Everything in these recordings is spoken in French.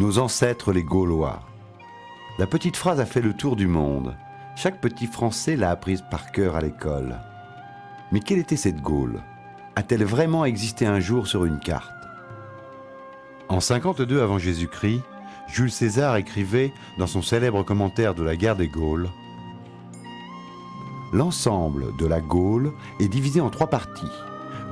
nos ancêtres les Gaulois. La petite phrase a fait le tour du monde. Chaque petit Français l'a apprise par cœur à l'école. Mais quelle était cette Gaule? A-t-elle vraiment existé un jour sur une carte? En 52 avant Jésus-Christ, Jules César écrivait dans son célèbre commentaire de la guerre des Gaules: « L'ensemble de la Gaule est divisé en 3 parties.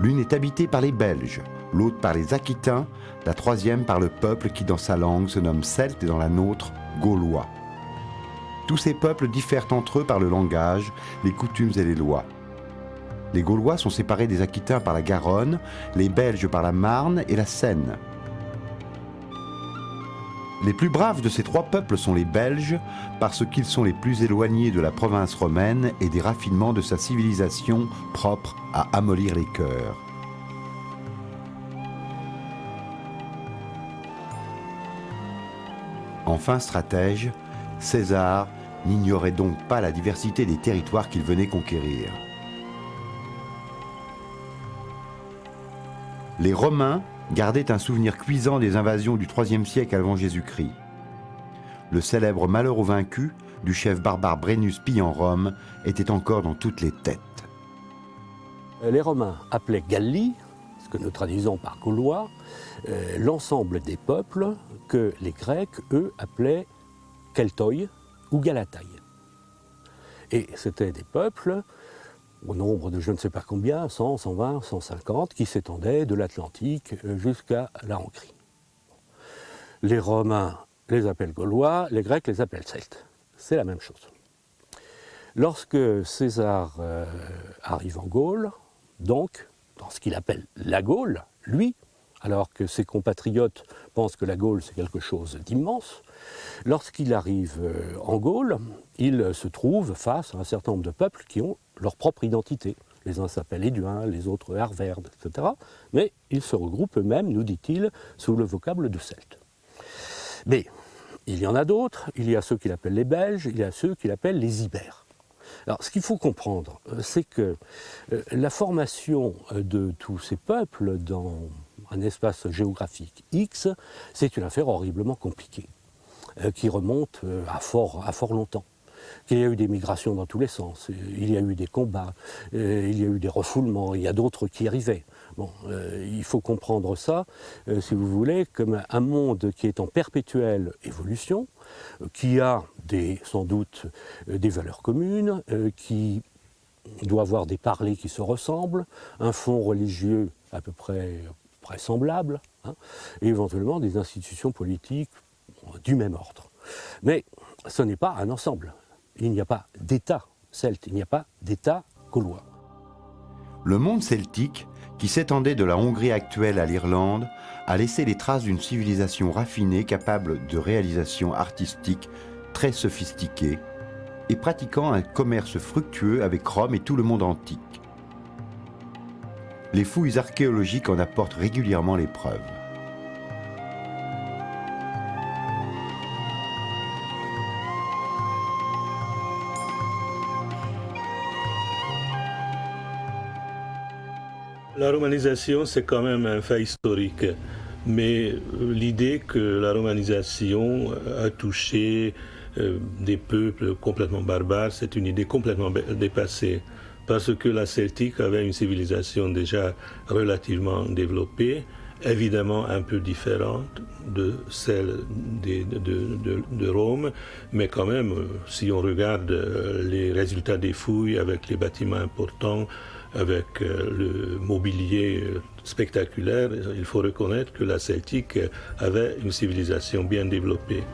L'une est habitée par les Belges, l'autre par les Aquitains, la troisième par le peuple qui dans sa langue se nomme Celte et dans la nôtre Gaulois. Tous ces peuples diffèrent entre eux par le langage, les coutumes et les lois. Les Gaulois sont séparés des Aquitains par la Garonne, les Belges par la Marne et la Seine. Les plus braves de ces 3 peuples sont les Belges, parce qu'ils sont les plus éloignés de la province romaine et des raffinements de sa civilisation propre à amollir les cœurs. » Enfin stratège, César n'ignorait donc pas la diversité des territoires qu'il venait conquérir. Les Romains gardaient un souvenir cuisant des invasions du IIIe siècle avant Jésus-Christ. Le célèbre malheur aux vaincus du chef barbare Brennus pillé en Rome était encore dans toutes les têtes. Les Romains appelaient Galli, ce que nous traduisons par Gaulois, l'ensemble des peuples que les Grecs, eux, appelaient Keltoi ou Galataï. Et c'était des peuples au nombre de je ne sais pas combien, 100, 120, 150, qui s'étendaient de l'Atlantique jusqu'à la Hongrie. Les Romains les appellent Gaulois, les Grecs les appellent Celtes. C'est la même chose. Lorsque César arrive en Gaule, donc, dans ce qu'il appelle la Gaule, lui, alors que ses compatriotes pensent que la Gaule c'est quelque chose d'immense, lorsqu'il arrive en Gaule, il se trouve face à un certain nombre de peuples qui ont leur propre identité. Les uns s'appellent Éduins, les autres Arverdes, etc. Mais ils se regroupent eux-mêmes, nous dit-il, sous le vocable de Celtes. Mais il y en a d'autres, il y a ceux qu'il appelle les Belges, il y a ceux qu'il appelle les Ibères. Alors, ce qu'il faut comprendre, c'est que la formation de tous ces peuples dans un espace géographique X, c'est une affaire horriblement compliquée, qui remonte à fort longtemps. Il y a eu des migrations dans tous les sens, il y a eu des combats, il y a eu des refoulements, il y a d'autres qui arrivaient. Bon, il faut comprendre ça, si vous voulez, comme un monde qui est en perpétuelle évolution, qui a sans doute des valeurs communes, qui doit avoir des parlers qui se ressemblent, un fond religieux à peu près semblable, hein, et éventuellement des institutions politiques du même ordre. Mais ce n'est pas un ensemble. Il n'y a pas d'État celte, il n'y a pas d'État gaulois. Le monde celtique, qui s'étendait de la Hongrie actuelle à l'Irlande, a laissé les traces d'une civilisation raffinée capable de réalisations artistiques très sophistiquées et pratiquant un commerce fructueux avec Rome et tout le monde antique. Les fouilles archéologiques en apportent régulièrement les preuves. La romanisation, c'est quand même un fait historique, mais l'idée que la romanisation a touché des peuples complètement barbares, c'est une idée complètement dépassée, parce que la Celtique avait une civilisation déjà relativement développée, évidemment un peu différente de celle de Rome, mais quand même, si on regarde les résultats des fouilles avec les bâtiments importants, avec le mobilier spectaculaire, il faut reconnaître que la Celtique avait une civilisation bien développée.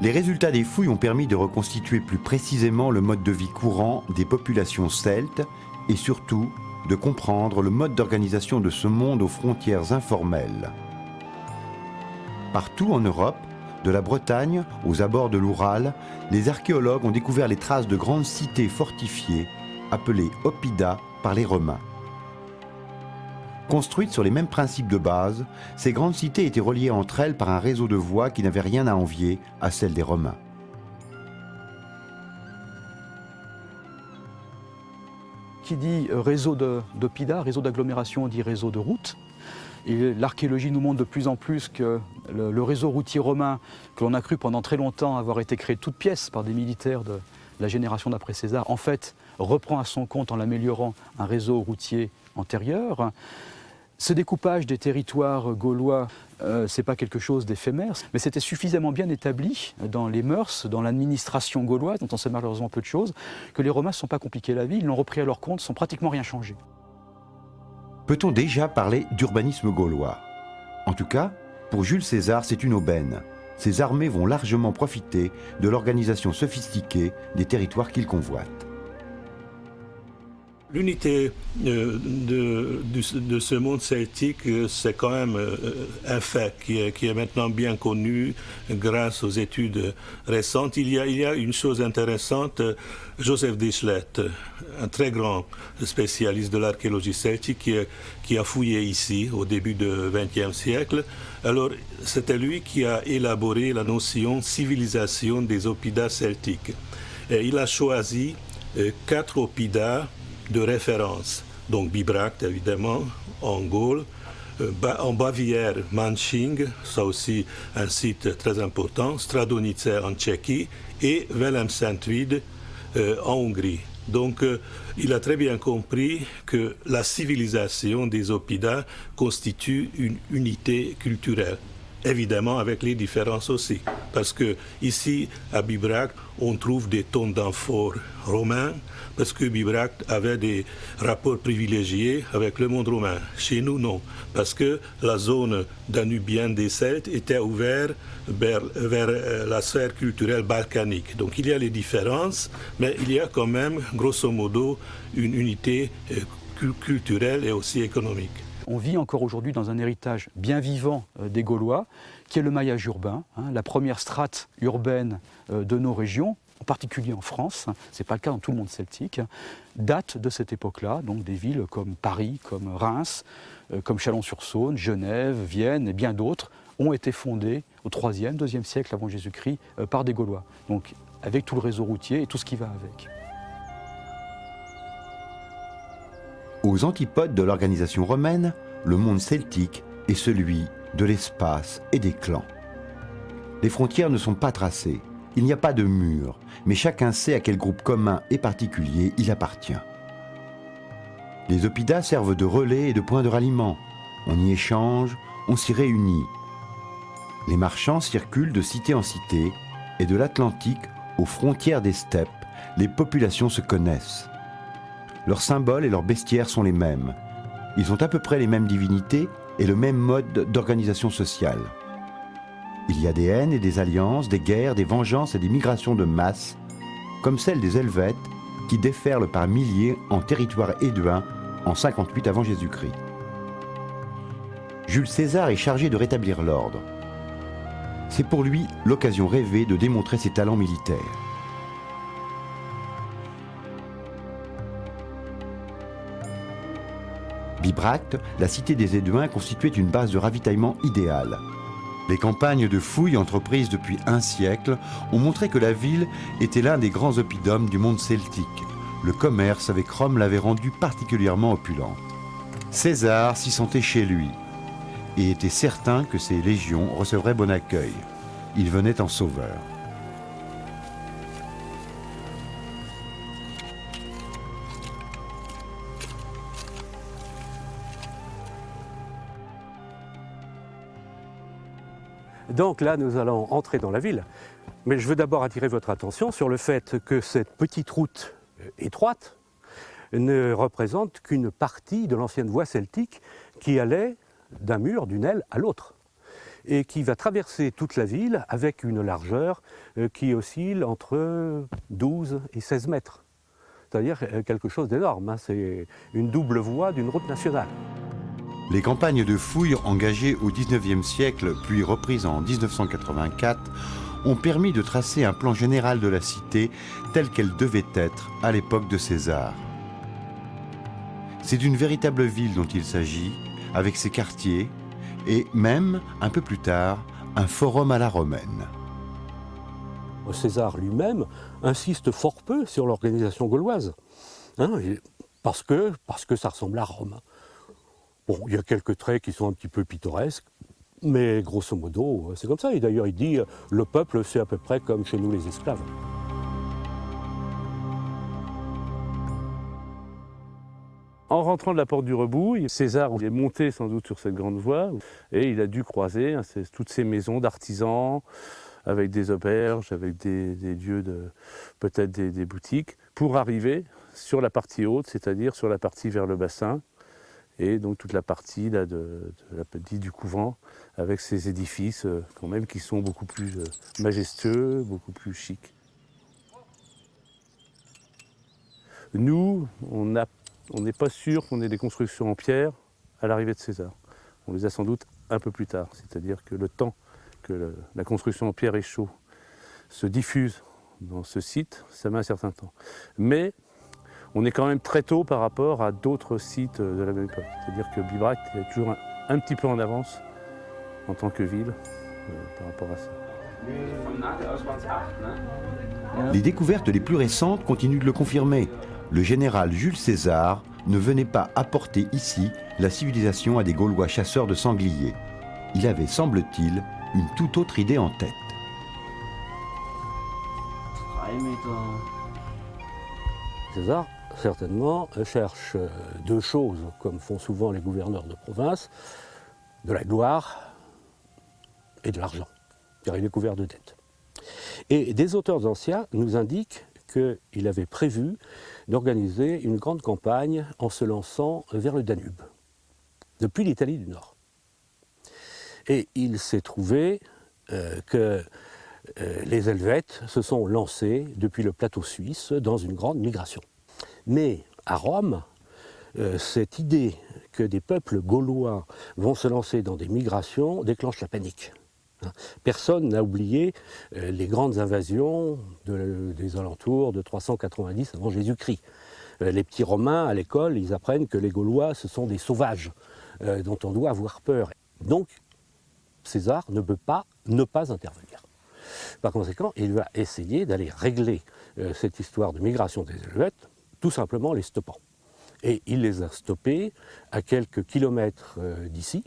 Les résultats des fouilles ont permis de reconstituer plus précisément le mode de vie courant des populations celtes et surtout de comprendre le mode d'organisation de ce monde aux frontières informelles. Partout en Europe, de la Bretagne aux abords de l'Oural, les archéologues ont découvert les traces de grandes cités fortifiées, appelées oppida par les Romains. Construites sur les mêmes principes de base, ces grandes cités étaient reliées entre elles par un réseau de voies qui n'avait rien à envier à celle des Romains. qui dit réseau d'oppida, réseau d'agglomération, dit réseau de routes. Et l'archéologie nous montre de plus en plus que le réseau routier romain, que l'on a cru pendant très longtemps avoir été créé de toutes pièces par des militaires de la génération d'après César, en fait, reprend à son compte en l'améliorant un réseau routier antérieur. Ce découpage des territoires gaulois, ce n'est pas quelque chose d'éphémère, mais c'était suffisamment bien établi dans les mœurs, dans l'administration gauloise, dont on sait malheureusement peu de choses, que les Romains ne se sont pas compliqués la vie, ils l'ont repris à leur compte sans pratiquement rien changer. Peut-on déjà parler d'urbanisme gaulois? En tout cas, pour Jules César, c'est une aubaine. Ses armées vont largement profiter de l'organisation sophistiquée des territoires qu'il convoite. L'unité de ce monde celtique, c'est quand même un fait qui est maintenant bien connu grâce aux études récentes. Il y a une chose intéressante, Joseph Dishlet, un très grand spécialiste de l'archéologie celtique qui a fouillé ici au début du XXe siècle. Alors, c'était lui qui a élaboré la notion civilisation des oppidas celtiques. Et il a choisi 4 oppidas de référence, donc Bibracte évidemment en Gaule, en Bavière, Manching, ça aussi un site très important, Stradonice en Tchéquie et Velem-Saint-Vide en Hongrie. Donc il a très bien compris que la civilisation des oppidas constitue une unité culturelle. Évidemment avec les différences aussi, parce que ici à Bibracte on trouve des tons d'amphore romains, parce que Bibracte avait des rapports privilégiés avec le monde romain. Chez nous, non, parce que la zone danubienne des Celtes était ouverte vers la sphère culturelle balkanique. Donc il y a les différences, mais il y a quand même, grosso modo, une unité culturelle et aussi économique. On vit encore aujourd'hui dans un héritage bien vivant des Gaulois, qui est le maillage urbain, la première strate urbaine de nos régions, en particulier en France, ce n'est pas le cas dans tout le monde celtique, date de cette époque-là, donc des villes comme Paris, comme Reims, comme Chalon-sur-Saône, Genève, Vienne et bien d'autres ont été fondées au IIIe, IIe siècle avant Jésus-Christ par des Gaulois, donc avec tout le réseau routier et tout ce qui va avec. Aux antipodes de l'organisation romaine, le monde celtique est celui de l'espace et des clans. Les frontières ne sont pas tracées, il n'y a pas de mur, mais chacun sait à quel groupe commun et particulier il appartient. Les oppidas servent de relais et de point de ralliement. On y échange, on s'y réunit. Les marchands circulent de cité en cité, et de l'Atlantique aux frontières des steppes, les populations se connaissent. Leurs symboles et leurs bestiaires sont les mêmes. Ils ont à peu près les mêmes divinités et le même mode d'organisation sociale. Il y a des haines et des alliances, des guerres, des vengeances et des migrations de masse, comme celle des Helvètes qui déferlent par milliers en territoire éduin en 58 avant Jésus-Christ. Jules César est chargé de rétablir l'ordre. C'est pour lui l'occasion rêvée de démontrer ses talents militaires. Bibracte, la cité des Éduins, constituait une base de ravitaillement idéale. Les campagnes de fouilles entreprises depuis un siècle ont montré que la ville était l'un des grands oppidums du monde celtique. Le commerce avec Rome l'avait rendue particulièrement opulente. César s'y sentait chez lui et était certain que ses légions recevraient bon accueil. Il venait en sauveur. Donc là, nous allons entrer dans la ville. Mais je veux d'abord attirer votre attention sur le fait que cette petite route étroite ne représente qu'une partie de l'ancienne voie celtique qui allait d'un mur, d'une aile à l'autre, et qui va traverser toute la ville avec une largeur qui oscille entre 12 et 16 mètres. C'est-à-dire quelque chose d'énorme, c'est une double voie d'une route nationale. Les campagnes de fouilles engagées au XIXe siècle, puis reprises en 1984, ont permis de tracer un plan général de la cité telle qu'elle devait être à l'époque de César. C'est d'une véritable ville dont il s'agit, avec ses quartiers, et même, un peu plus tard, un forum à la romaine. César lui-même insiste fort peu sur l'organisation gauloise. parce que ça ressemble à Rome. Bon, il y a quelques traits qui sont un petit peu pittoresques, mais grosso modo, c'est comme ça. Et d'ailleurs, il dit, le peuple, c'est à peu près comme chez nous les esclaves. En rentrant de la porte du Rebouille, César est monté sans doute sur cette grande voie et il a dû croiser toutes ces maisons d'artisans avec des auberges, avec des lieux peut-être des boutiques, pour arriver sur la partie haute, c'est-à-dire sur la partie vers le bassin, et donc toute la partie là, du couvent, avec ces édifices quand même qui sont beaucoup plus majestueux, beaucoup plus chics. Nous, on n'est pas sûr qu'on ait des constructions en pierre à l'arrivée de César. On les a sans doute un peu plus tard, c'est-à-dire que le temps que la construction en pierre et chaux se diffuse dans ce site, ça met un certain temps. Mais on est quand même très tôt par rapport à d'autres sites de la même époque. C'est-à-dire que Bibracte est toujours un petit peu en avance en tant que ville par rapport à ça. Les découvertes les plus récentes continuent de le confirmer. Le général Jules César ne venait pas apporter ici la civilisation à des Gaulois chasseurs de sangliers. Il avait, semble-t-il, une toute autre idée en tête. César, certainement, cherche deux choses, comme font souvent les gouverneurs de province, de la gloire et de l'argent, car il est couvert de dettes. Et des auteurs anciens nous indiquent qu'il avait prévu d'organiser une grande campagne en se lançant vers le Danube, depuis l'Italie du Nord. Et il s'est trouvé que les Helvètes se sont lancés depuis le plateau suisse dans une grande migration. Mais à Rome, cette idée que des peuples gaulois vont se lancer dans des migrations déclenche la panique. Personne n'a oublié les grandes invasions des alentours de 390 avant Jésus-Christ. Les petits Romains, à l'école, ils apprennent que les Gaulois, ce sont des sauvages dont on doit avoir peur. Donc, César ne peut pas ne pas intervenir. Par conséquent, il va essayer d'aller régler cette histoire de migration des Helvètes, tout simplement les stoppant. Et il les a stoppés à quelques kilomètres d'ici,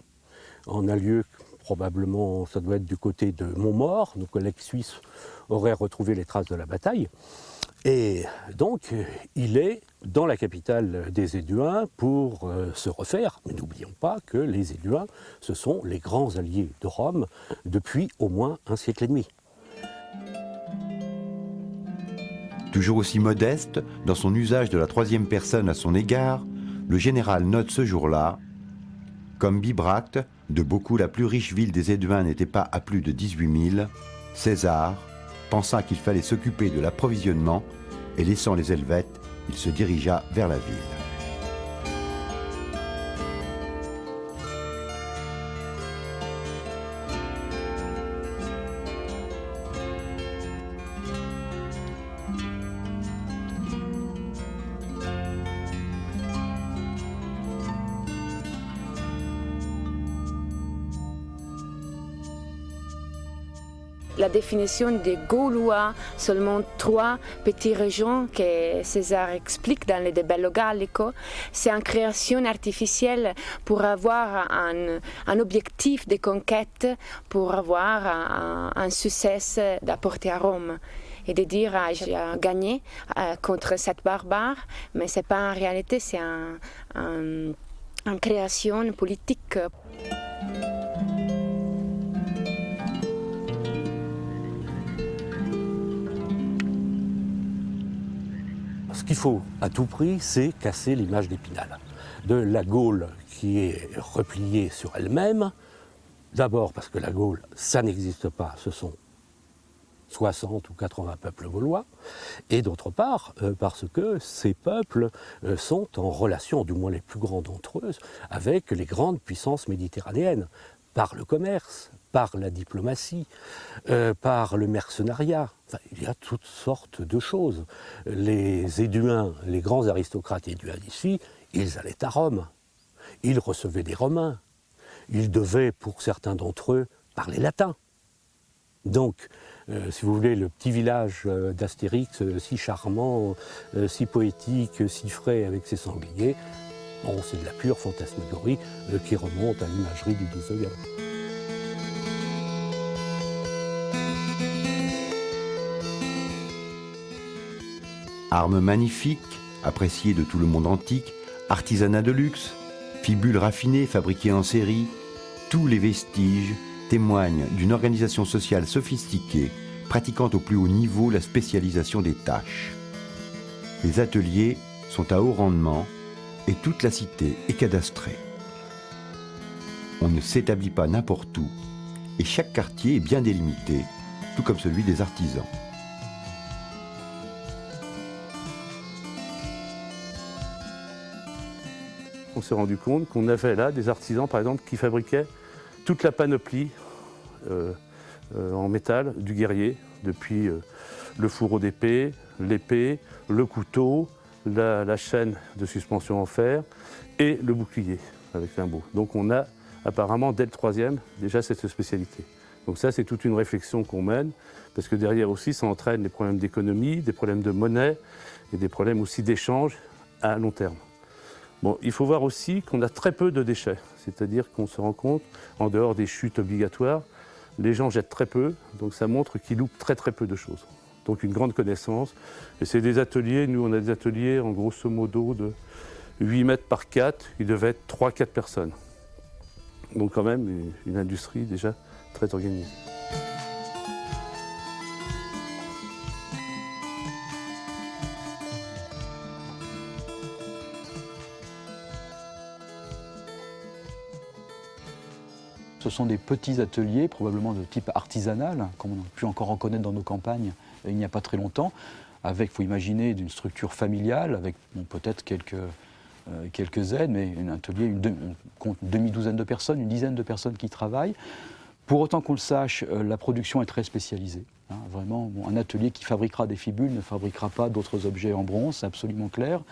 en un lieu probablement, ça doit être du côté de Montmaur. Nos collègues suisses auraient retrouvé les traces de la bataille. Et donc, il est dans la capitale des Éduins pour se refaire. Mais n'oublions pas que les Éduins, ce sont les grands alliés de Rome depuis au moins un siècle et demi. Toujours aussi modeste dans son usage de la troisième personne à son égard, le général note ce jour-là: comme Bibracte, de beaucoup la plus riche ville des Éduins n'était pas à plus de 18 000, César pensa qu'il fallait s'occuper de l'approvisionnement et laissant les Helvètes, il se dirigea vers la ville. La définition des Gaulois, seulement 3 petites régions que César explique dans les De Bello Gallico, c'est une création artificielle pour avoir un objectif de conquête, pour avoir un succès d'apporter à Rome. Et de dire j'ai gagné contre cette barbare, mais ce n'est pas en réalité, c'est une création politique. Ce qu'il faut à tout prix, c'est casser l'image d'Épinal, de la Gaule qui est repliée sur elle-même. D'abord parce que la Gaule, ça n'existe pas, ce sont 60 ou 80 peuples gaulois, et d'autre part parce que ces peuples sont en relation, du moins les plus grands d'entre eux, avec les grandes puissances méditerranéennes, par le commerce, par la diplomatie, par le mercenariat. Enfin, il y a toutes sortes de choses. Les Éduins, les grands aristocrates éduins d'ici, ils allaient à Rome. Ils recevaient des Romains. Ils devaient, pour certains d'entre eux, parler latin. Donc, si vous voulez, le petit village d'Astérix, si charmant, si poétique, si frais avec ses sangliers. Bon, c'est de la pure fantasmagorie qui remonte à l'imagerie du 19e. Armes magnifiques, appréciées de tout le monde antique, artisanat de luxe, fibules raffinées fabriquées en série, tous les vestiges témoignent d'une organisation sociale sophistiquée, pratiquant au plus haut niveau la spécialisation des tâches. Les ateliers sont à haut rendement et toute la cité est cadastrée. On ne s'établit pas n'importe où et chaque quartier est bien délimité, tout comme celui des artisans. On s'est rendu compte qu'on avait là des artisans, par exemple, qui fabriquaient toute la panoplie en métal du guerrier, depuis le fourreau d'épée, l'épée, le couteau, la chaîne de suspension en fer et le bouclier avec limbeau. Donc on a apparemment, dès le 3e, déjà cette spécialité. Donc ça, c'est toute une réflexion qu'on mène, parce que derrière aussi, ça entraîne des problèmes d'économie, des problèmes de monnaie et des problèmes aussi d'échange à long terme. Bon, il faut voir aussi qu'on a très peu de déchets, c'est-à-dire qu'on se rend compte, en dehors des chutes obligatoires, les gens jettent très peu, donc ça montre qu'ils loupent très peu de choses. Donc une grande connaissance. Et c'est des ateliers, nous on a des ateliers en grosso modo de 8 mètres par 4, il devait être 3-4 personnes. Donc quand même une industrie déjà très organisée. Ce sont des petits ateliers, probablement de type artisanal, comme on a pu encore en connaître dans nos campagnes il n'y a pas très longtemps, avec, il faut imaginer, d'une structure familiale, avec bon, peut-être quelques aides, mais un atelier, on compte une demi-douzaine de personnes, une dizaine de personnes qui travaillent. Pour autant qu'on le sache, la production est très spécialisée. Hein, vraiment, bon, un atelier qui fabriquera des fibules ne fabriquera pas d'autres objets en bronze, c'est absolument clair.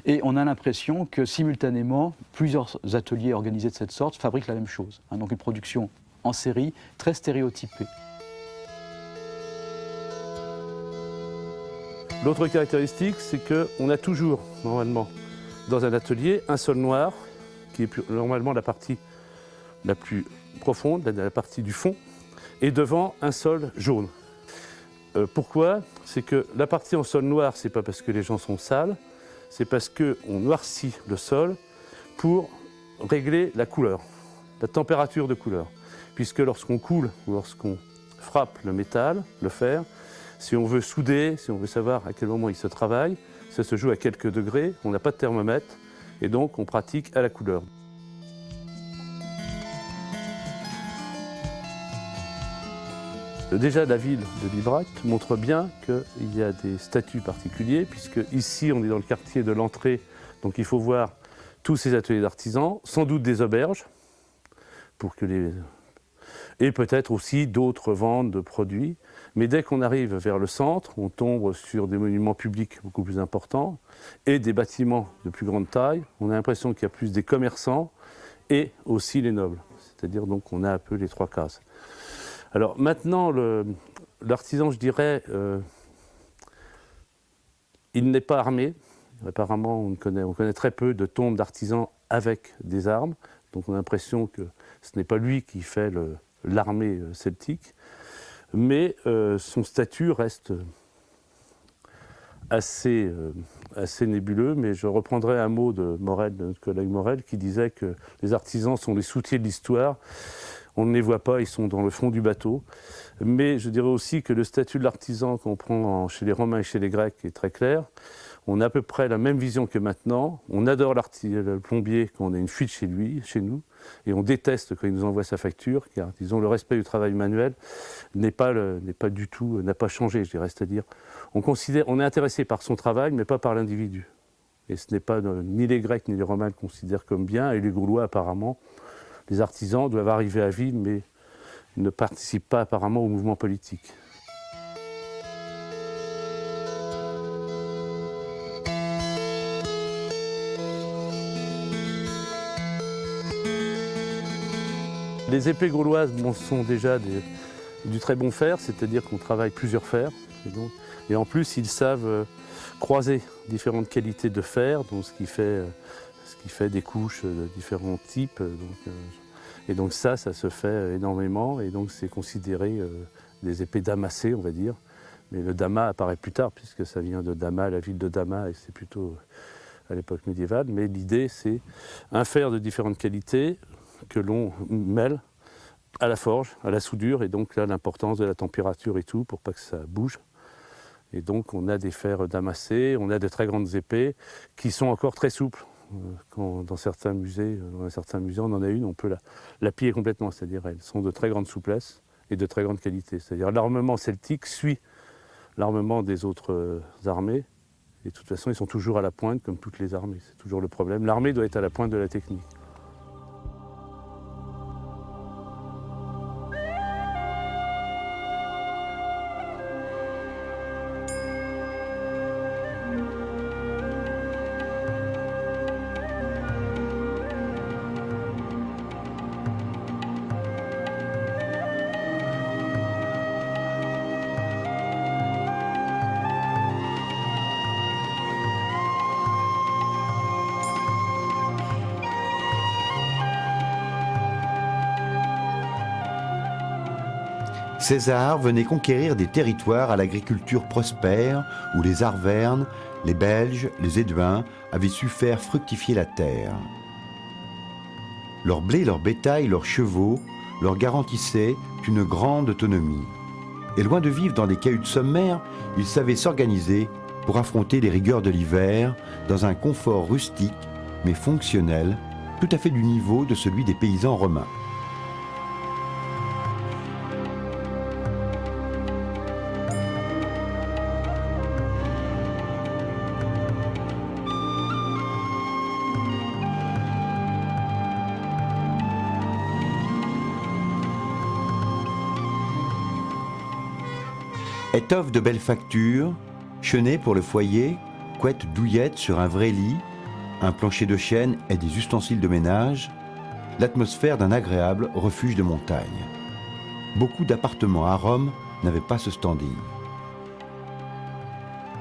Et on a l'impression que simultanément, plusieurs ateliers organisés de cette sorte fabriquent la même chose. Hein, donc une production en série, très stéréotypée. L'autre caractéristique, c'est qu'on a toujours, normalement, dans un atelier, un sol noir, qui est normalement la partie la plus profonde, la partie du fond, et devant un sol jaune. Pourquoi? C'est que la partie en sol noir, c'est pas parce que les gens sont sales, c'est parce qu'on noircit le sol pour régler la couleur, la température de couleur. Puisque lorsqu'on coule ou lorsqu'on frappe le métal, le fer, si on veut souder, si on veut savoir à quel moment il se travaille, ça se joue à quelques degrés, on n'a pas de thermomètre, et donc on pratique à la couleur. Déjà, la ville de Bibracte montre bien qu'il y a des statuts particuliers, puisque ici, on est dans le quartier de l'entrée, donc il faut voir tous ces ateliers d'artisans, sans doute des auberges, et peut-être aussi d'autres ventes de produits. Mais dès qu'on arrive vers le centre, on tombe sur des monuments publics beaucoup plus importants et des bâtiments de plus grande taille. On a l'impression qu'il y a plus des commerçants et aussi les nobles. C'est-à-dire donc qu'on a un peu les trois cases. Alors maintenant, l'artisan, je dirais, il n'est pas armé. Apparemment, on connaît très peu de tombes d'artisans avec des armes. Donc on a l'impression que ce n'est pas lui qui fait l'armée celtique. Mais son statut reste assez nébuleux. Mais je reprendrai un mot de Morel, de notre collègue Morel, qui disait que les artisans sont les soutiers de l'histoire. On ne les voit pas, ils sont dans le fond du bateau. Mais je dirais aussi que le statut de l'artisan qu'on prend chez les Romains et chez les Grecs est très clair. On a à peu près la même vision que maintenant. On adore le plombier quand on a une fuite chez nous, et on déteste quand il nous envoie sa facture, car disons le respect du travail manuel n'a pas changé, je dirais. C'est-à-dire, on est intéressé par son travail, mais pas par l'individu. Et ce n'est pas ni les Grecs ni les Romains le considèrent comme bien, et les Gaulois apparemment. Les artisans doivent arriver à vivre, mais ne participent pas apparemment au mouvement politique. Les épées gauloises sont déjà du très bon fer, c'est-à-dire qu'on travaille plusieurs fers. Et en plus, ils savent croiser différentes qualités de fer, donc ce qui fait des couches de différents types. Et donc ça se fait énormément, et donc c'est considéré des épées damassées, on va dire. Mais le damas apparaît plus tard, puisque ça vient de Damas, la ville de Damas, et c'est plutôt à l'époque médiévale. Mais l'idée, c'est un fer de différentes qualités que l'on mêle à la forge, à la soudure, et donc là, l'importance de la température et tout, pour pas que ça bouge. Et donc, on a des fers damassés, on a de très grandes épées qui sont encore très souples. Dans certains musées, on en a une, on peut la plier complètement, c'est-à-dire elles sont de très grande souplesse et de très grande qualité. C'est-à-dire l'armement celtique suit l'armement des autres armées, et de toute façon, ils sont toujours à la pointe, comme toutes les armées. C'est toujours le problème. L'armée doit être à la pointe de la technique. César venait conquérir des territoires à l'agriculture prospère où les Arvernes, les Belges, les Éduins avaient su faire fructifier la terre. Leur blé, leur bétail, leurs chevaux leur garantissaient une grande autonomie. Et loin de vivre dans des cahutes sommaires, ils savaient s'organiser pour affronter les rigueurs de l'hiver dans un confort rustique mais fonctionnel, tout à fait du niveau de celui des paysans romains. Étoffe de belle facture, chenets pour le foyer, couette douillette sur un vrai lit, un plancher de chêne et des ustensiles de ménage, l'atmosphère d'un agréable refuge de montagne. Beaucoup d'appartements à Rome n'avaient pas ce standing.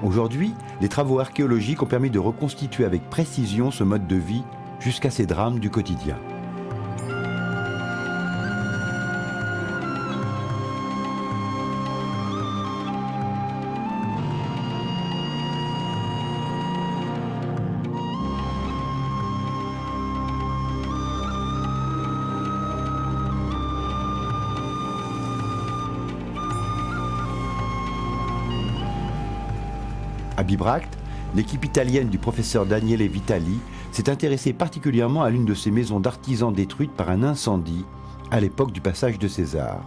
Aujourd'hui, les travaux archéologiques ont permis de reconstituer avec précision ce mode de vie jusqu'à ces drames du quotidien. À Bibracte, l'équipe italienne du professeur Daniele Vitali s'est intéressée particulièrement à l'une de ces maisons d'artisans détruites par un incendie à l'époque du passage de César.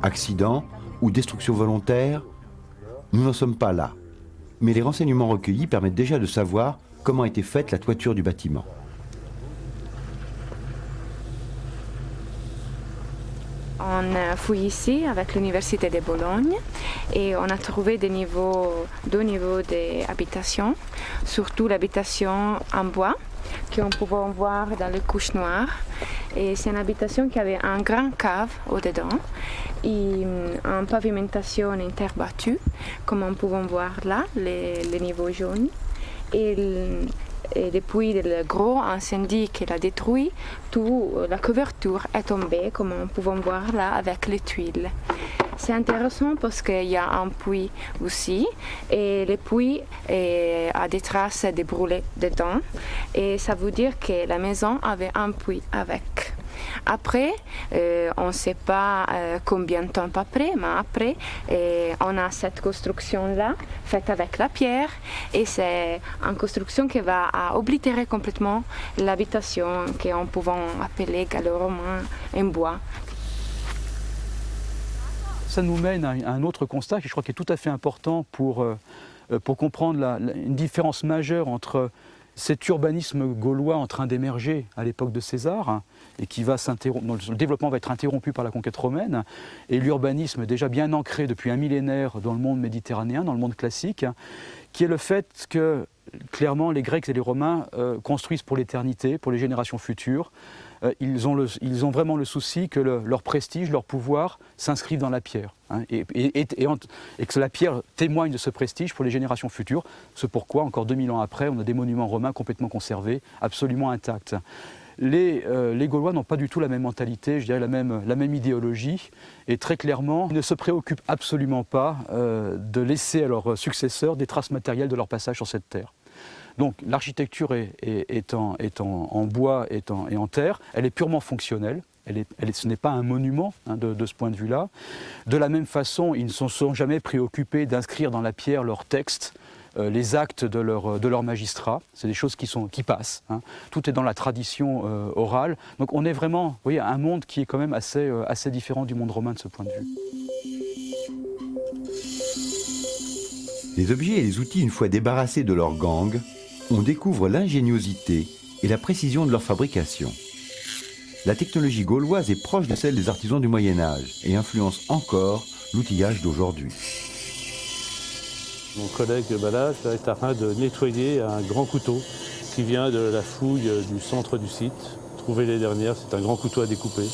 Accident ou destruction volontaire? Nous n'en sommes pas là. Mais les renseignements recueillis permettent déjà de savoir comment était faite la toiture du bâtiment. On fouille ici avec l'Université de Bologne et on a trouvé deux niveaux d'habitation, surtout l'habitation en bois qu'on pouvait voir dans les couches noires. Et c'est une habitation qui avait un grand cave au-dedans et une pavimentation en terre battue, comme on peut voir là, les niveaux jaunes. Et depuis le gros incendie qui l'a détruit, toute la couverture est tombée, comme on peut voir là avec les tuiles. C'est intéressant parce qu'il y a un puits aussi, et le puits a des traces de brûlés dedans, et ça veut dire que la maison avait un puits avec. Après, on ne sait pas combien de temps après, mais après, on a cette construction-là, faite avec la pierre, et c'est une construction qui va oblitérer complètement l'habitation qu'on pouvait appeler gallo-romain en bois. Ça nous mène à un autre constat qui je crois qui est tout à fait important pour comprendre une différence majeure entre cet urbanisme gaulois en train d'émerger à l'époque de César et qui va dont le développement va être interrompu par la conquête romaine, et l'urbanisme déjà bien ancré depuis un millénaire dans le monde méditerranéen, dans le monde classique, qui est le fait que clairement les Grecs et les Romains construisent pour l'éternité, pour les générations futures, ils ont vraiment le souci que leur prestige, leur pouvoir s'inscrivent dans la pierre, hein, et que la pierre témoigne de ce prestige pour les générations futures. C'est pourquoi, encore 2000 ans après, on a des monuments romains complètement conservés, absolument intacts. Les Gaulois n'ont pas du tout la même mentalité, je dirais la même idéologie, et très clairement, ils ne se préoccupent absolument pas de laisser à leurs successeurs des traces matérielles de leur passage sur cette terre. Donc l'architecture est en bois et en terre, elle est purement fonctionnelle. Ce n'est pas un monument, hein, de ce point de vue-là. De la même façon, ils ne se sont jamais préoccupés d'inscrire dans la pierre leurs textes, les actes de leurs magistrats. C'est des choses qui passent, hein. Tout est dans la tradition orale. Donc on est vraiment, vous voyez, un monde qui est quand même assez différent du monde romain de ce point de vue. Les objets et les outils, une fois débarrassés de leur gang, on découvre l'ingéniosité et la précision de leur fabrication. La technologie gauloise est proche de celle des artisans du Moyen-Âge et influence encore l'outillage d'aujourd'hui. Mon collègue Balach est en train de nettoyer un grand couteau qui vient de la fouille du centre du site. Trouvé les dernières, c'est un grand couteau à découper.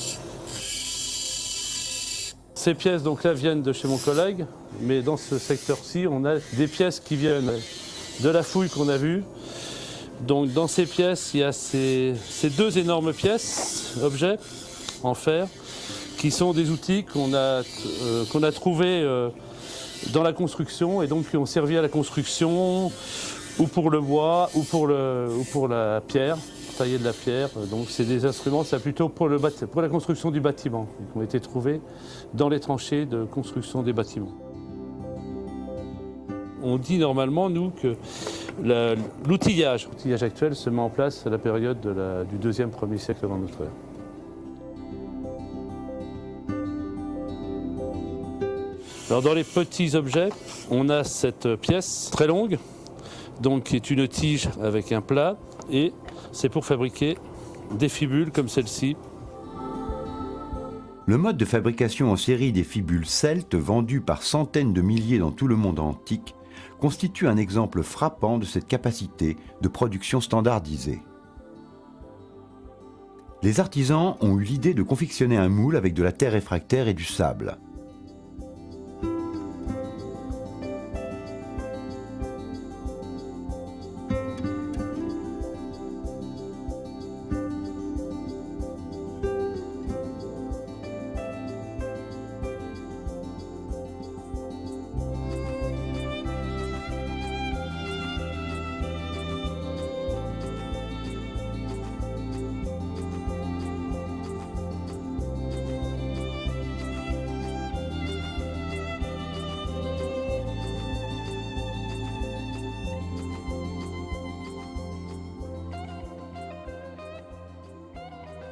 Ces pièces donc là viennent de chez mon collègue, mais dans ce secteur-ci, on a des pièces qui viennent de la fouille qu'on a vue. Donc dans ces pièces, il y a ces deux énormes pièces, objets en fer, qui sont des outils qu'on a trouvés dans la construction et donc qui ont servi à la construction ou pour le bois ou pour la pierre, tailler de la pierre. Donc c'est des instruments, c'est plutôt pour la construction du bâtiment, qui ont été trouvés dans les tranchées de construction des bâtiments. On dit normalement, nous, que l'outillage actuel se met en place à la période du 2e, 1er siècle avant notre ère. Alors dans les petits objets, on a cette pièce très longue, donc qui est une tige avec un plat, et c'est pour fabriquer des fibules comme celle-ci. Le mode de fabrication en série des fibules celtes vendues par centaines de milliers dans tout le monde antique constitue un exemple frappant de cette capacité de production standardisée. Les artisans ont eu l'idée de confectionner un moule avec de la terre réfractaire et du sable.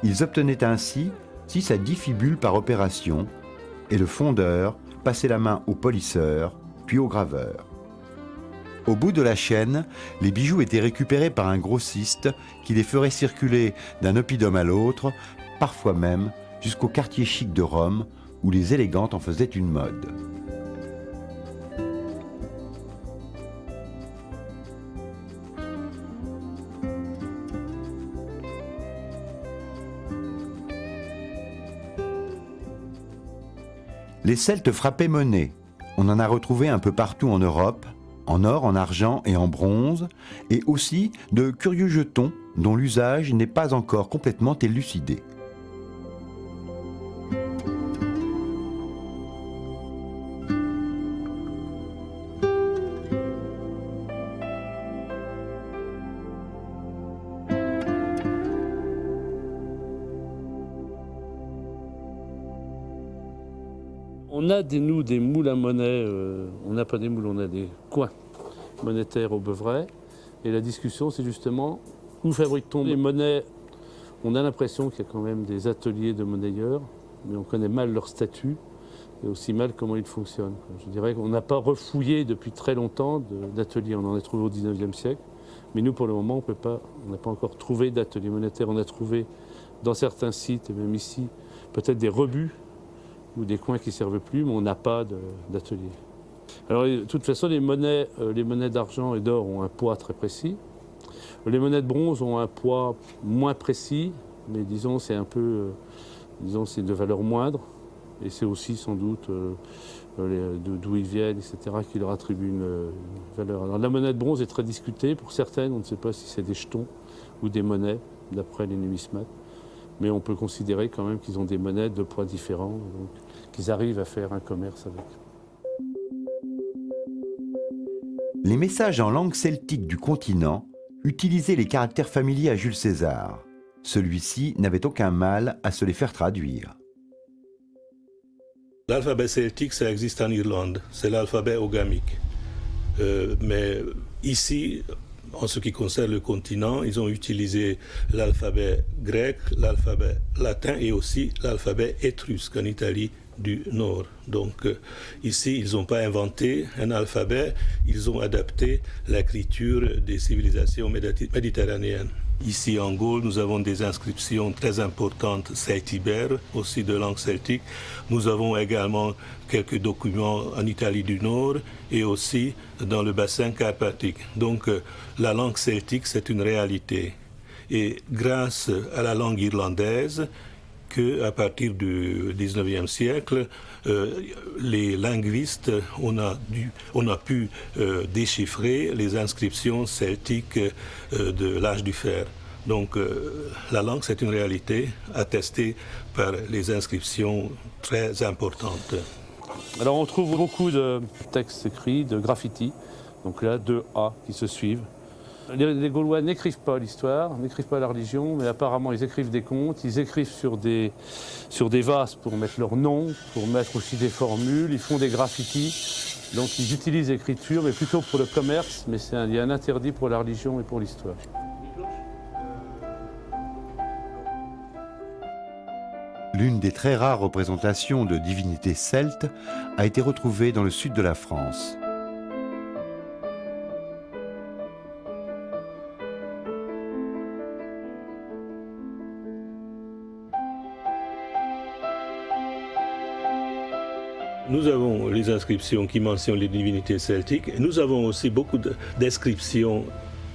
Ils obtenaient ainsi 6 à 10 fibules par opération, et le fondeur passait la main au polisseur, puis au graveur. Au bout de la chaîne, les bijoux étaient récupérés par un grossiste qui les ferait circuler d'un oppidum à l'autre, parfois même jusqu'au quartier chic de Rome, où les élégantes en faisaient une mode. Les Celtes frappaient monnaie. On en a retrouvé un peu partout en Europe, en or, en argent et en bronze, et aussi de curieux jetons dont l'usage n'est pas encore complètement élucidé. On a des moules à monnaie, on n'a pas des moules, on a des coins monétaires au Beuvray. Et la discussion, c'est justement où fabrique-t-on les monnaies? On a l'impression qu'il y a quand même des ateliers de monnayeurs, mais on connaît mal leur statut et aussi mal comment ils fonctionnent. Je dirais qu'on n'a pas refouillé depuis très longtemps d'ateliers. On en a trouvé au 19e siècle, mais nous, pour le moment, on n'a pas encore trouvé d'ateliers monétaires. On a trouvé dans certains sites, et même ici, peut-être des rebuts ou des coins qui ne servent plus, mais on n'a pas d'atelier. Alors, de toute façon, les monnaies d'argent et d'or ont un poids très précis. Les monnaies de bronze ont un poids moins précis, mais disons c'est un peu, c'est de valeur moindre, et c'est aussi sans doute d'où ils viennent, etc., qui leur attribuent une valeur. Alors la monnaie de bronze est très discutée, pour certaines, on ne sait pas si c'est des jetons ou des monnaies, d'après les numismates, mais on peut considérer quand même qu'ils ont des monnaies de poids différents, donc qu'ils arrivent à faire un commerce avec. Les messages en langue celtique du continent utilisaient les caractères familiers à Jules César. Celui-ci n'avait aucun mal à se les faire traduire. L'alphabet celtique, ça existe en Irlande, c'est l'alphabet ogamique. Mais ici, en ce qui concerne le continent, ils ont utilisé l'alphabet grec, l'alphabet latin et aussi l'alphabet étrusque en Italie du Nord. Donc ici, ils n'ont pas inventé un alphabet, ils ont adapté l'écriture des civilisations méditerranéennes. Ici en Gaule, nous avons des inscriptions très importantes celtibères, aussi de langue celtique. Nous avons également quelques documents en Italie du Nord et aussi dans le bassin carpatique. Donc la langue celtique, c'est une réalité. Et grâce à la langue irlandaise, qu'à partir du 19e siècle, les linguistes, on a pu déchiffrer les inscriptions celtiques de l'âge du fer. Donc la langue, c'est une réalité attestée par les inscriptions très importantes. Alors on trouve beaucoup de textes écrits, de graffitis, donc là, 2 A qui se suivent. Les Gaulois n'écrivent pas l'histoire, n'écrivent pas la religion, mais apparemment ils écrivent des contes, ils écrivent sur des vases pour mettre leur nom, pour mettre aussi des formules, ils font des graffitis, donc ils utilisent l'écriture, mais plutôt pour le commerce, mais il y a un interdit pour la religion et pour l'histoire. L'une des très rares représentations de divinités celtes a été retrouvée dans le sud de la France. Nous avons les inscriptions qui mentionnent les divinités celtiques. Nous avons aussi beaucoup d'inscriptions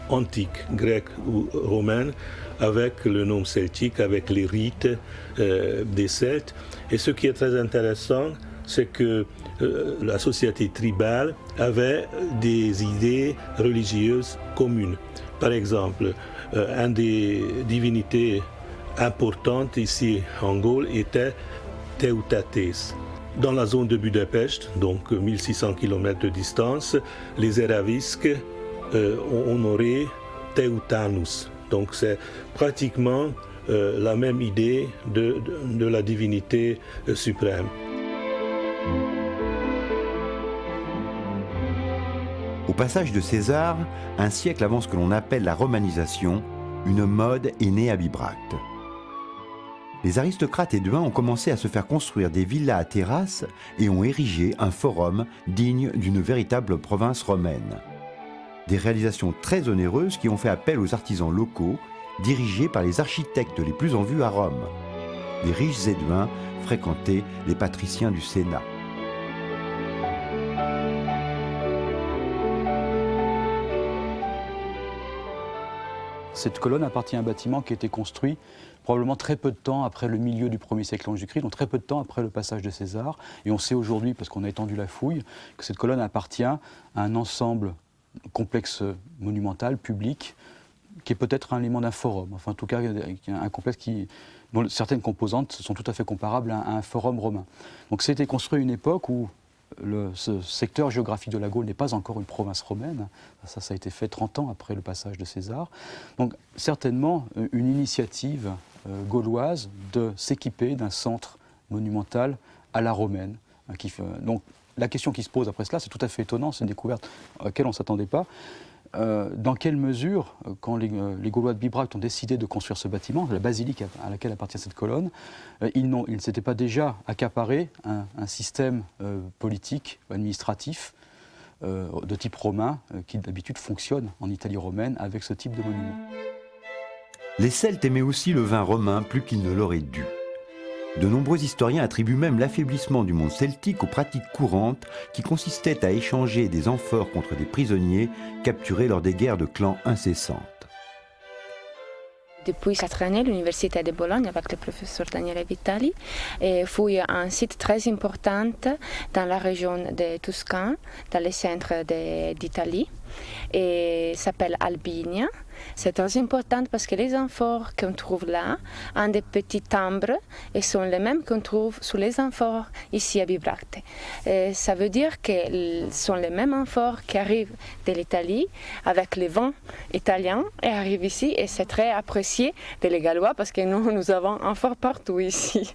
antiques, grecques ou romaines, avec le nom celtique, avec les rites des Celtes. Et ce qui est très intéressant, c'est que la société tribale avait des idées religieuses communes. Par exemple, une des divinités importantes ici en Gaule était Teutates. Dans la zone de Budapest, donc 1600 km de distance, les Eravisques ont honoré Teutanus. Donc c'est pratiquement la même idée de la divinité suprême. Au passage de César, un siècle avant ce que l'on appelle la romanisation, une mode est née à Bibracte. Les aristocrates éduins ont commencé à se faire construire des villas à terrasses et ont érigé un forum digne d'une véritable province romaine. Des réalisations très onéreuses qui ont fait appel aux artisans locaux, dirigés par les architectes les plus en vue à Rome. Les riches éduins fréquentaient les patriciens du Sénat. Cette colonne appartient à un bâtiment qui a été construit probablement très peu de temps après le milieu du 1er siècle avant Jésus-Christ, donc très peu de temps après le passage de César. Et on sait aujourd'hui, parce qu'on a étendu la fouille, que cette colonne appartient à un ensemble complexe monumental, public, qui est peut-être un élément d'un forum. Enfin, en tout cas, un complexe dont certaines composantes sont tout à fait comparables à un forum romain. Donc ça a été construit à une époque où ce secteur géographique de la Gaule n'est pas encore une province romaine. Ça a été fait 30 ans après le passage de César. Donc certainement une initiative gauloise de s'équiper d'un centre monumental à la romaine. Donc la question qui se pose après cela, c'est tout à fait étonnant, c'est une découverte à laquelle on ne s'attendait pas. Dans quelle mesure, quand les Gaulois de Bibracte ont décidé de construire ce bâtiment, la basilique à laquelle appartient cette colonne, ils ne s'étaient pas déjà accaparé un système politique, administratif, de type romain, qui d'habitude fonctionne en Italie romaine avec ce type de monument. Les Celtes aimaient aussi le vin romain plus qu'ils ne l'auraient dû. De nombreux historiens attribuent même l'affaiblissement du monde celtique aux pratiques courantes qui consistaient à échanger des amphores contre des prisonniers capturés lors des guerres de clans incessantes. depuis 4 années, l'Université de Bologne, avec le professeur Daniele Vitali, fouille un site très important dans la région de Toscane, dans le centre d'Italie, et s'appelle Albinia. C'est très important parce que les amphores qu'on trouve là ont des petits timbres et sont les mêmes qu'on trouve sous les amphores ici à Bibracte. Ça veut dire que ce sont les mêmes amphores qui arrivent de l'Italie avec les vents italiens et arrivent ici, et c'est très apprécié des Gallois parce que nous avons amphores partout ici.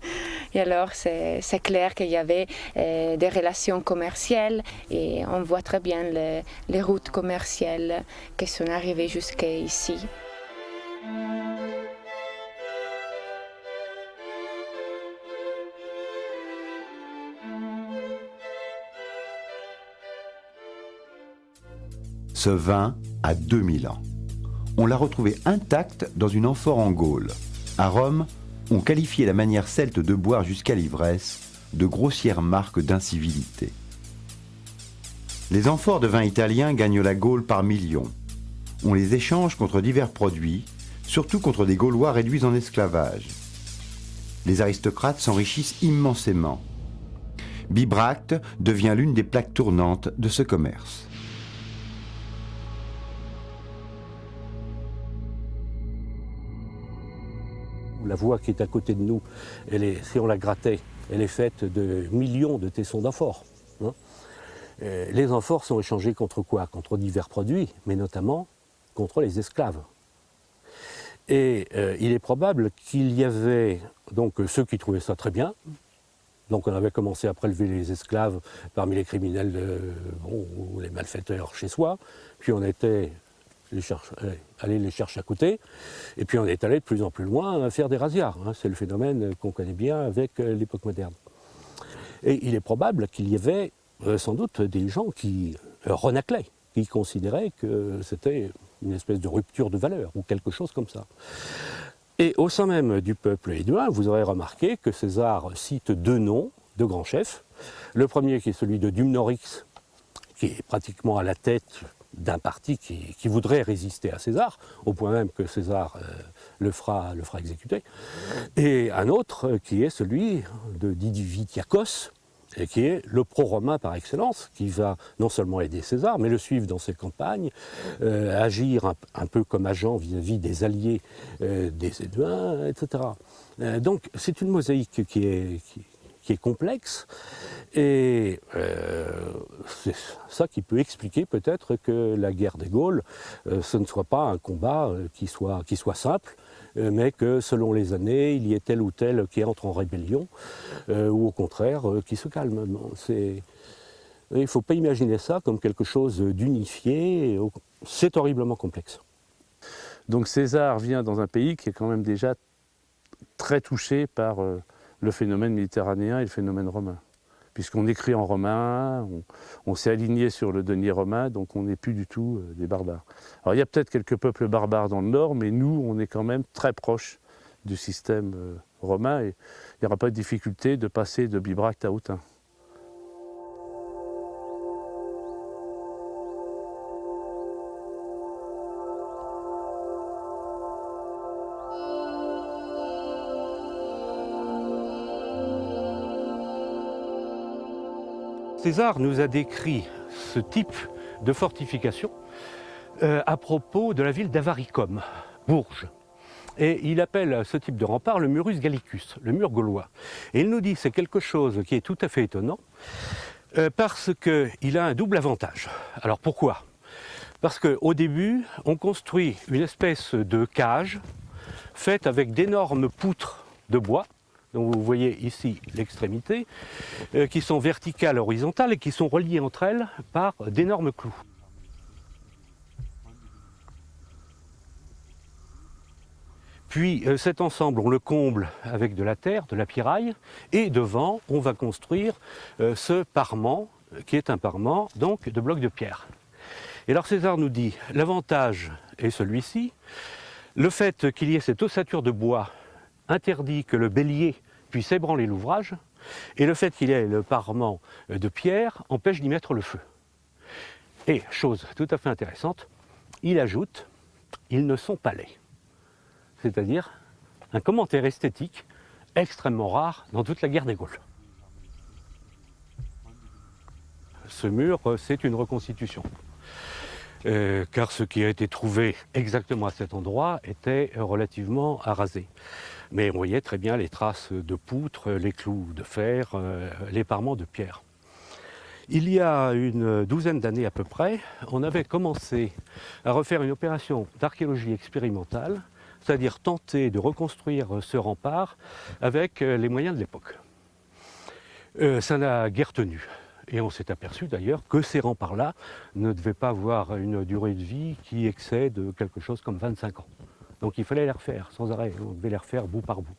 Et alors c'est clair qu'il y avait des relations commerciales, et on voit très bien les routes commerciales qui sont arrivées jusqu'ici. Ce vin a 2000 ans. On l'a retrouvé intact dans une amphore en Gaule. À Rome, on qualifiait la manière celte de boire jusqu'à l'ivresse de grossière marque d'incivilité. Les amphores de vin italien gagnent la Gaule par millions. On les échange contre divers produits, surtout contre des Gaulois réduits en esclavage. Les aristocrates s'enrichissent immensément. Bibracte devient l'une des plaques tournantes de ce commerce. La voie qui est à côté de nous, si on la grattait, elle est faite de millions de tessons d'amphores. Les amphores sont échangés contre quoi? Contre divers produits, mais notamment contre les esclaves. Et il est probable qu'il y avait donc ceux qui trouvaient ça très bien. Donc on avait commencé à prélever les esclaves parmi les criminels ou les malfaiteurs chez soi, puis on était aller les chercher à côté, et puis on est allé de plus en plus loin à faire des razzias. C'est le phénomène qu'on connaît bien avec l'époque moderne. Et il est probable qu'il y avait sans doute des gens qui renaclaient, qui considéraient que c'était une espèce de rupture de valeur ou quelque chose comme ça. Et au sein même du peuple éduin, vous aurez remarqué que César cite 2 noms de grands chefs. Le premier qui est celui de Dumnorix, qui est pratiquement à la tête d'un parti qui voudrait résister à César, au point même que César le fera exécuter. Et un autre qui est celui de Divitiacos, et qui est le pro-romain par excellence, qui va non seulement aider César, mais le suivre dans ses campagnes, agir un peu comme agent vis-à-vis des alliés des Éduins, etc. Donc c'est une mosaïque qui est complexe, et c'est ça qui peut expliquer peut-être que la guerre des Gaules, ce ne soit pas un combat qui soit simple, mais que selon les années, il y ait tel ou tel qui entre en rébellion, ou au contraire, qui se calme. Il ne faut pas imaginer ça comme quelque chose d'unifié, c'est horriblement complexe. Donc César vient dans un pays qui est quand même déjà très touché par le phénomène méditerranéen et le phénomène romain. Puisqu'on écrit en romain, on s'est aligné sur le denier romain, donc on n'est plus du tout des barbares. Alors il y a peut-être quelques peuples barbares dans le nord, mais nous, on est quand même très proche du système romain, et il n'y aura pas de difficulté de passer de Bibracte à Autun. César nous a décrit ce type de fortification à propos de la ville d'Avaricum, Bourges. Et il appelle ce type de rempart le murus gallicus, le mur gaulois. Et il nous dit que c'est quelque chose qui est tout à fait étonnant, parce qu'il a un double avantage. Alors pourquoi? Parce qu'au début, on construit une espèce de cage faite avec d'énormes poutres de bois, dont vous voyez ici l'extrémité, qui sont verticales, horizontales et qui sont reliées entre elles par d'énormes clous. Puis cet ensemble, on le comble avec de la terre, de la pierraille, et devant, on va construire ce parement, qui est un parement donc de blocs de pierre. Et alors César nous dit, l'avantage est celui-ci, le fait qu'il y ait cette ossature de bois interdit que le bélier puisse ébranler l'ouvrage, et le fait qu'il y ait le parement de pierre empêche d'y mettre le feu. Et, chose tout à fait intéressante, il ajoute, ils ne sont pas laids. c'est-à-dire un commentaire esthétique extrêmement rare dans toute la guerre des Gaules. Ce mur, c'est une reconstitution. Car ce qui a été trouvé exactement à cet endroit était relativement arasé. Mais on voyait très bien les traces de poutres, les clous de fer, les parements de pierre. Il y a une douzaine d'années à peu près, on avait commencé à refaire une opération d'archéologie expérimentale, c'est-à-dire tenter de reconstruire ce rempart avec les moyens de l'époque. Ça n'a guère tenu. Et on s'est aperçu d'ailleurs que ces remparts-là ne devaient pas avoir une durée de vie qui excède quelque chose comme 25 ans. Donc il fallait les refaire sans arrêt, on devait les refaire bout par bout.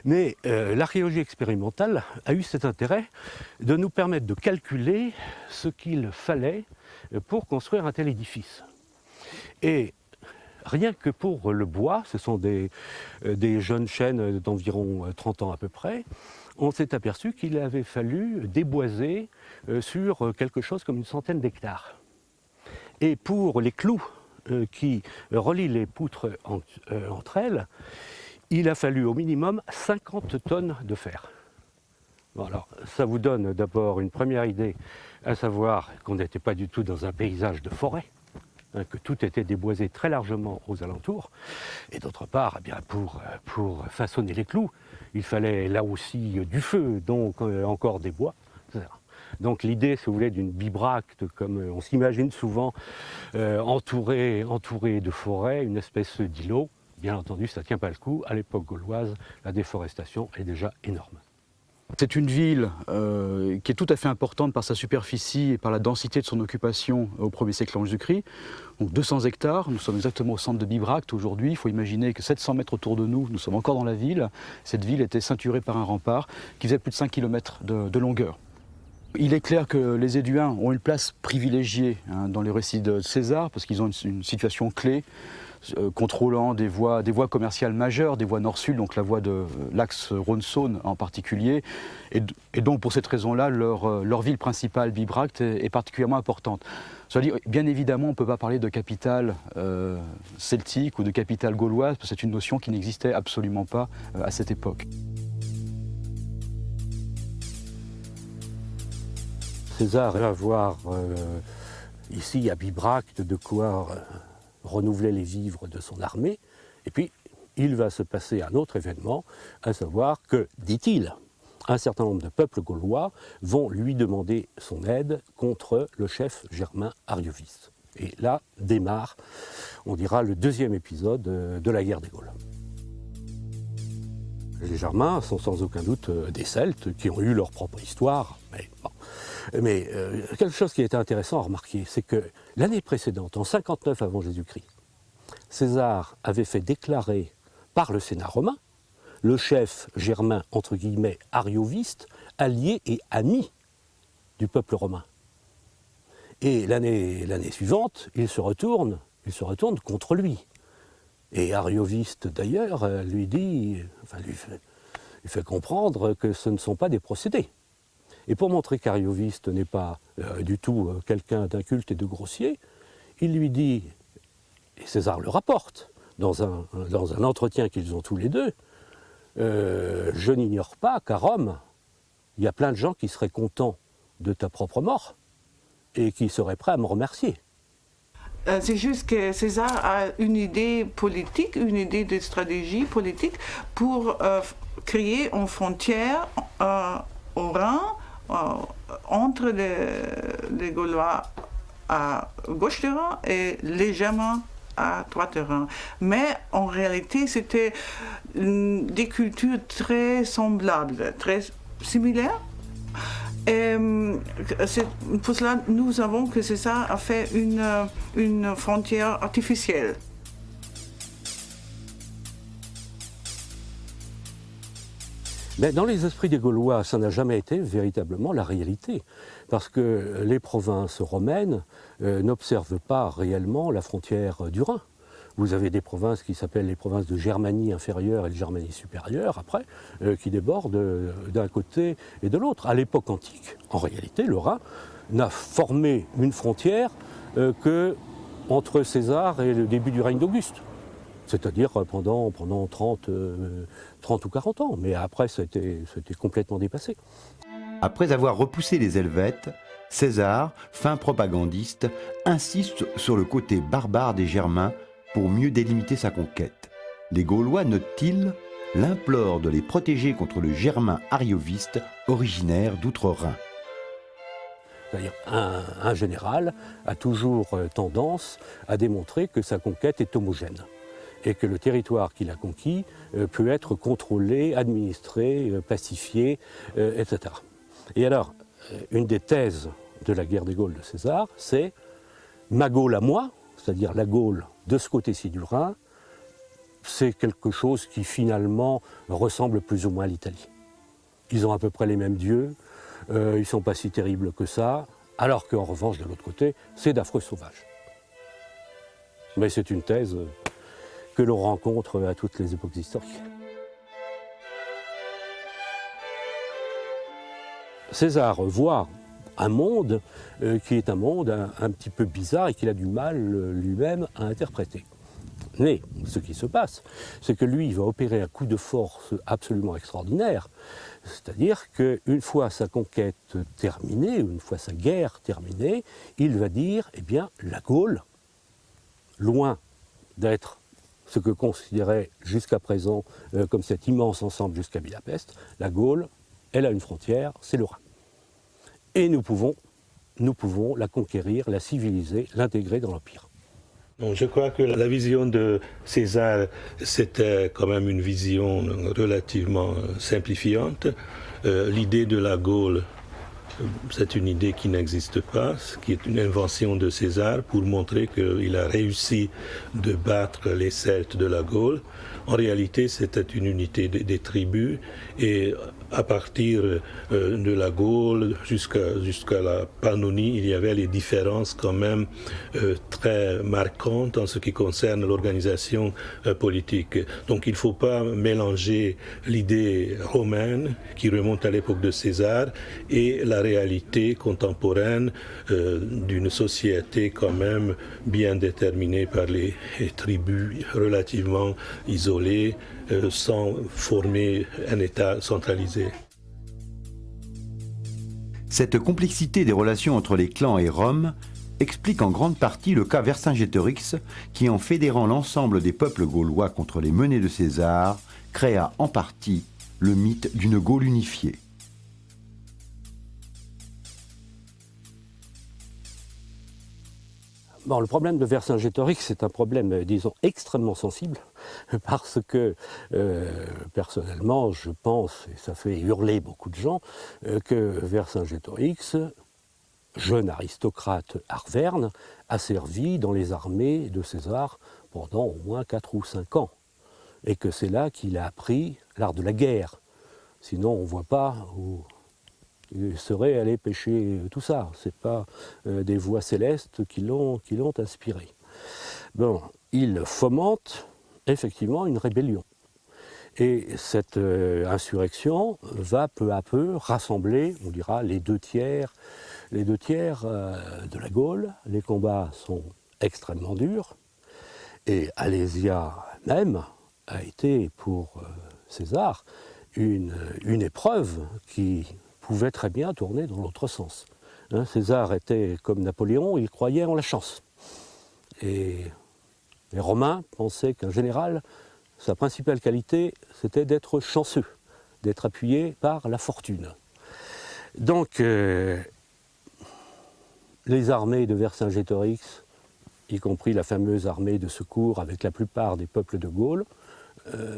Mais l'archéologie expérimentale a eu cet intérêt de nous permettre de calculer ce qu'il fallait pour construire un tel édifice. Et rien que pour le bois, ce sont des jeunes chênes d'environ 30 ans à peu près, on s'est aperçu qu'il avait fallu déboiser sur quelque chose comme une centaine d'hectares. Et pour les clous qui relient les poutres entre elles, il a fallu au minimum 50 tonnes de fer. Bon, alors, ça vous donne d'abord une première idée, à savoir qu'on n'était pas du tout dans un paysage de forêt, que tout était déboisé très largement aux alentours. Et d'autre part, eh bien, pour façonner les clous, il fallait là aussi du feu, donc encore des bois, etc. Donc l'idée, si vous voulez, d'une bibracte, comme on s'imagine souvent, entourée de forêt, une espèce d'îlot, bien entendu, ça ne tient pas le coup. À l'époque gauloise, la déforestation est déjà énorme. C'est une ville qui est tout à fait importante par sa superficie et par la densité de son occupation au 1er siècle avant Jésus-Christ. Donc 200 hectares, nous sommes exactement au centre de Bibracte aujourd'hui. Il faut imaginer que 700 mètres autour de nous, nous sommes encore dans la ville. Cette ville était ceinturée par un rempart qui faisait plus de 5 km de longueur. Il est clair que les Éduins ont une place privilégiée dans les récits de César parce qu'ils ont une situation clé, contrôlant des voies commerciales majeures, des voies nord-sud, donc la voie de l'axe Rhône-Saône en particulier. Et donc pour cette raison-là, leur ville principale, Bibracte, est particulièrement importante. Cela dit, bien évidemment, on ne peut pas parler de capitale celtique ou de capitale gauloise, parce que c'est une notion qui n'existait absolument pas à cette époque. César va avoir ici à Bibracte de quoi renouveler les vivres de son armée, et puis il va se passer un autre événement, à savoir que, dit-il, un certain nombre de peuples gaulois vont lui demander son aide contre le chef germain Ariovis. Et là démarre, on dira, le deuxième épisode de la guerre des Gaules. Les Germains sont sans aucun doute des Celtes qui ont eu leur propre histoire, mais bon. Mais quelque chose qui était intéressant à remarquer, c'est que l'année précédente, en 59 avant Jésus-Christ, César avait fait déclarer par le Sénat romain le chef germain, entre guillemets, arioviste, allié et ami du peuple romain. Et l'année suivante, il se retourne contre lui. Et Arioviste, d'ailleurs, lui fait comprendre que ce ne sont pas des procédés. Et pour montrer qu'Arioviste n'est pas du tout quelqu'un d'inculte et de grossier, il lui dit, et César le rapporte, dans un entretien qu'ils ont tous les deux, je n'ignore pas qu'à Rome, il y a plein de gens qui seraient contents de ta propre mort et qui seraient prêts à me remercier. C'est juste que César a une idée politique, une idée de stratégie politique pour créer une frontière au Rhin entre les Gaulois à gauche du Rhin et les Germains à droite du Rhin. Mais en réalité, c'était des cultures très semblables, très similaires. Et pour cela, nous savons que César a fait une frontière artificielle. Mais dans les esprits des Gaulois, ça n'a jamais été véritablement la réalité, parce que les provinces romaines n'observent pas réellement la frontière du Rhin. Vous avez des provinces qui s'appellent les provinces de Germanie inférieure et de Germanie supérieure, après, qui débordent d'un côté et de l'autre. À l'époque antique, en réalité, le Rhin n'a formé une frontière que entre César et le début du règne d'Auguste. C'est-à-dire pendant 30 ou 40 ans. Mais après, c'était complètement dépassé. Après avoir repoussé les Helvètes, César, fin propagandiste, insiste sur le côté barbare des Germains pour mieux délimiter sa conquête. Les Gaulois, notent-ils, l'implorent de les protéger contre le germain arioviste originaire d'Outre-Rhin. C'est-à-dire un général a toujours tendance à démontrer que sa conquête est homogène et que le territoire qu'il a conquis peut être contrôlé, administré, pacifié, etc. Et alors, une des thèses de la guerre des Gaules de César, c'est ma Gaule à moi, c'est-à-dire la Gaule de ce côté-ci du Rhin, c'est quelque chose qui finalement ressemble plus ou moins à l'Italie. Ils ont à peu près les mêmes dieux, ils ne sont pas si terribles que ça, alors qu'en revanche, de l'autre côté, c'est d'affreux sauvages. Mais c'est une thèse que l'on rencontre à toutes les époques historiques. César voit un monde qui est un monde un petit peu bizarre et qu'il a du mal lui-même à interpréter. Mais ce qui se passe, c'est que lui, il va opérer un coup de force absolument extraordinaire. C'est-à-dire qu'une fois sa conquête terminée, une fois sa guerre terminée, il va dire, eh bien, la Gaule, loin d'être ce que considérait jusqu'à présent comme cet immense ensemble jusqu'à Budapest, la Gaule, elle a une frontière, c'est le Rhin. Et nous pouvons la conquérir, la civiliser, l'intégrer dans l'Empire. Donc, je crois que la vision de César, c'était quand même une vision relativement simplifiante. L'idée de la Gaule, c'est une idée qui n'existe pas, qui est une invention de César pour montrer qu'il a réussi de battre les Celtes de la Gaule. En réalité, c'était une unité des tribus et à partir de la Gaule jusqu'à la Pannonie, il y avait les différences quand même très marquantes en ce qui concerne l'organisation politique. Donc il ne faut pas mélanger l'idée romaine qui remonte à l'époque de César et la réalité contemporaine d'une société quand même bien déterminée par les tribus relativement isolées, sans former un État centralisé. Cette complexité des relations entre les clans et Rome explique en grande partie le cas Vercingétorix qui, en fédérant l'ensemble des peuples gaulois contre les menées de César, créa en partie le mythe d'une Gaule unifiée. Bon, le problème de Vercingétorix, c'est un problème, disons, extrêmement sensible, parce que, personnellement, je pense, et ça fait hurler beaucoup de gens, que Vercingétorix, jeune aristocrate arverne, a servi dans les armées de César pendant au moins 4 ou 5 ans, et que c'est là qu'il a appris l'art de la guerre. Sinon, on ne voit pas où il serait allé pêcher tout ça. Ce n'est pas des voix célestes qui l'ont inspiré. Bon, il fomente effectivement une rébellion. Et cette insurrection va peu à peu rassembler, on dira, les deux tiers de la Gaule. Les combats sont extrêmement durs. Et Alésia même a été pour César une épreuve qui pouvait très bien tourner dans l'autre sens. César était comme Napoléon, il croyait en la chance. Et les Romains pensaient qu'un général, sa principale qualité, c'était d'être chanceux, d'être appuyé par la fortune. Donc, les armées de Vercingétorix, y compris la fameuse armée de secours avec la plupart des peuples de Gaule,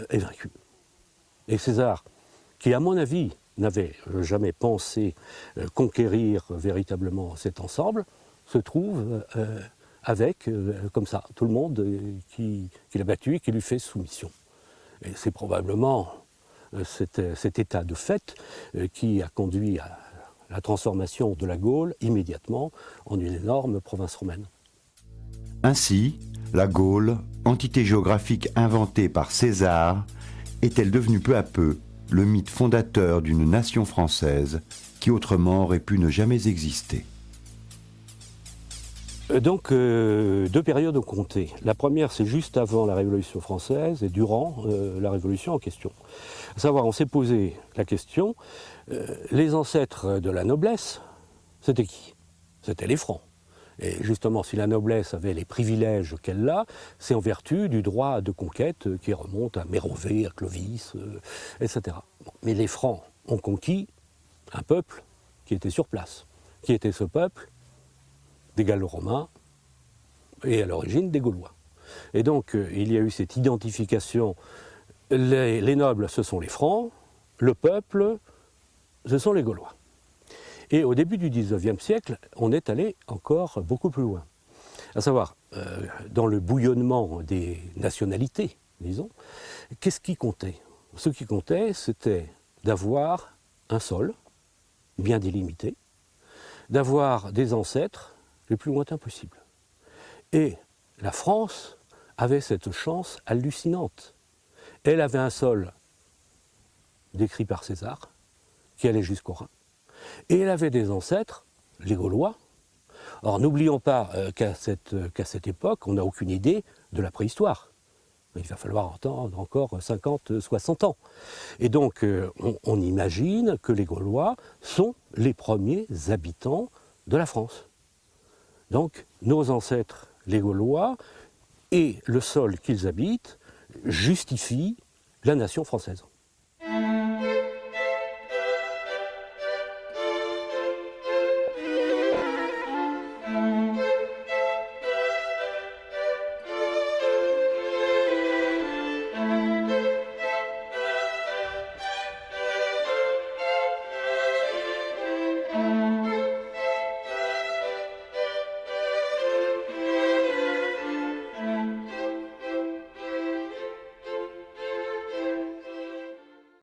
est vaincue. Et César, qui à mon avis n'avait jamais pensé conquérir véritablement cet ensemble, se trouve avec, comme ça, tout le monde qui l'a battu et qui lui fait soumission. Et c'est probablement cet état de fait qui a conduit à la transformation de la Gaule immédiatement en une énorme province romaine. Ainsi, la Gaule, entité géographique inventée par César, est-elle devenue peu à peu le mythe fondateur d'une nation française qui autrement aurait pu ne jamais exister. Donc, deux périodes ont compté. La première, c'est juste avant la Révolution française et durant la Révolution en question. À savoir, on s'est posé la question, les ancêtres de la noblesse, c'était qui? C'était les Francs. Et justement, si la noblesse avait les privilèges qu'elle a, c'est en vertu du droit de conquête qui remonte à Mérovée, à Clovis, etc. Bon, mais les Francs ont conquis un peuple qui était sur place. Qui était ce peuple? Des Gallo-Romains et à l'origine des Gaulois. Et donc il y a eu cette identification, les nobles ce sont les Francs, le peuple ce sont les Gaulois. Et au début du XIXe siècle, on est allé encore beaucoup plus loin. À savoir, dans le bouillonnement des nationalités, disons, qu'est-ce qui comptait? Ce qui comptait, c'était d'avoir un sol bien délimité, d'avoir des ancêtres le plus lointain possible. Et la France avait cette chance hallucinante. Elle avait un sol décrit par César, qui allait jusqu'au Rhin, et elle avait des ancêtres, les Gaulois. Or, n'oublions pas qu'à cette époque, on n'a aucune idée de la préhistoire. Il va falloir attendre encore 50, 60 ans. Et donc, on imagine que les Gaulois sont les premiers habitants de la France. Donc, nos ancêtres, les Gaulois, et le sol qu'ils habitent, justifient la nation française.